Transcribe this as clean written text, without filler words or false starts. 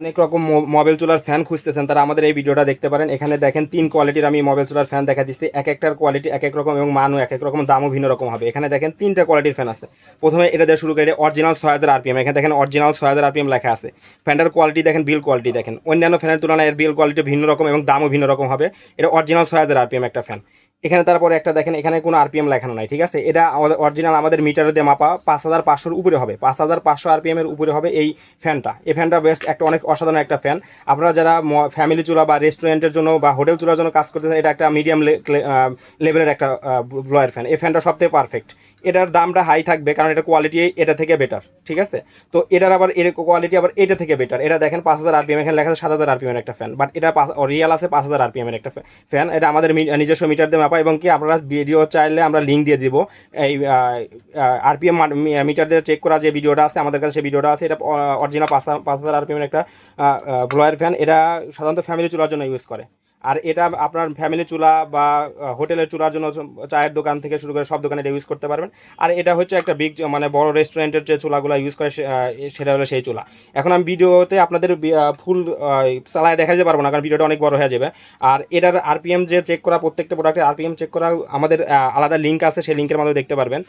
অনেক রকম মোবাইল চুলার ফ্যান খুঁজতেছেন তারা আমাদের এই ভিডিওটা দেখতে পারেন। এখানে দেখেন 3 কোয়ালিটির আমি মোবাইল চুলার ফ্যান দেখা দিচ্ছি। এক একটার কোয়ালিটি এক এক রকম এবং মানও এক এক রকম, দামও ভিন্ন রকম হবে। এখানে দেখেন 3টা কোয়ালিটির ফ্যান আছে। প্রথমে এটা দিয়ে শুরু করে অরিজিনাল 6000 আরপিএম। এখানে দেখেন অরিজিনাল 6000 আরপিএম লেখা আছে। ফ্যানটার কোয়ালিটি দেখেন, বিল কোয়ালিটি দেখেন, অন্যান্য ফ্যানের তুলনায় এর বিল কোয়ালিটি ভিন্ন রকম এবং দামও ভিন্ন রকম হবে। এটা অরিজিনাল 6000 আরপিএম একটা ফ্যান। এখানে তারপরে একটা দেখেন, এখানে কোনো আরপিএম লেখানো নাই, ঠিক আছে। এটা অরিজিনাল আমাদের মিটারে দিয়ে মাপা 5500-এর উপরে হবে, 5500 আরপিএম এর উপরে হবে এই ফ্যানটা। এই ফ্যানটা বেস্ট একটা, অনেক অসাধারণ একটা ফ্যান। আপনারা যারা ফ্যামিলি চুলা বা রেস্টুরেন্টের জন্য বা হোটেল চুলার জন্য কাজ করতেছেন, এটা একটা মিডিয়াম লেভেলের একটা ব্লোয়ার ফ্যান। এই ফ্যানটা সবথেকে পারফেক্ট। এটার দামটা হাই থাকবে কারণ এটা কোয়ালিটি এটা থেকে বেটার, ঠিক আছে। তো এটার আবার এর কোয়ালিটি আবার এটা থেকে বেটার। এটা দেখেন 5000 আরপিএম, এখানে লেখা আছে 7000 আরপিএম এর একটা ফ্যান, বাট এটা রিয়াল আছে 5000 আরপিএম এর একটা ফ্যান। এটা আমাদের নিজস্ব মিটার দিয়ে মাপা, এবং কি আপনারা ভিডিও চাইলে আমরা লিঙ্ক দিয়ে দিব। এই আরপিএম মিটার দিয়ে চেক করা যে ভিডিওটা আছে আমাদের কাছে, সেই ভিডিওটা আছে। এটা অরিজিনাল 5000 আরপিএম এর একটা ব্লোয়ার ফ্যান। এটা সাধারণত ফ্যামিলি চুলার জন্য ইউজ করে। আর এটা আপনার ফ্যামিলি চুলা বা হোটেলের চুলার জন্য, চায়ের দোকান থেকে শুরু করে সব দোকানে এটা ইউজ করতে পারবেন। আর এটা হচ্ছে একটা বিগ, মানে বড় রেস্টুরেন্টের যে চুলাগুলো ইউজ করে সেটা হলো সেই চুলা। এখন আমি ভিডিওতে আপনাদের ফুল চালায় দেখাতে পারবো না কারণ ভিডিওটা অনেক বড় হয়ে যাবে। আর এটার আরপিএম যে চেক করা, প্রত্যেকটা প্রোডাক্টের আরপিএম চেক করা আমাদের আলাদা লিঙ্ক আছে, সেই লিঙ্কের মাধ্যমে দেখতে পারবেন।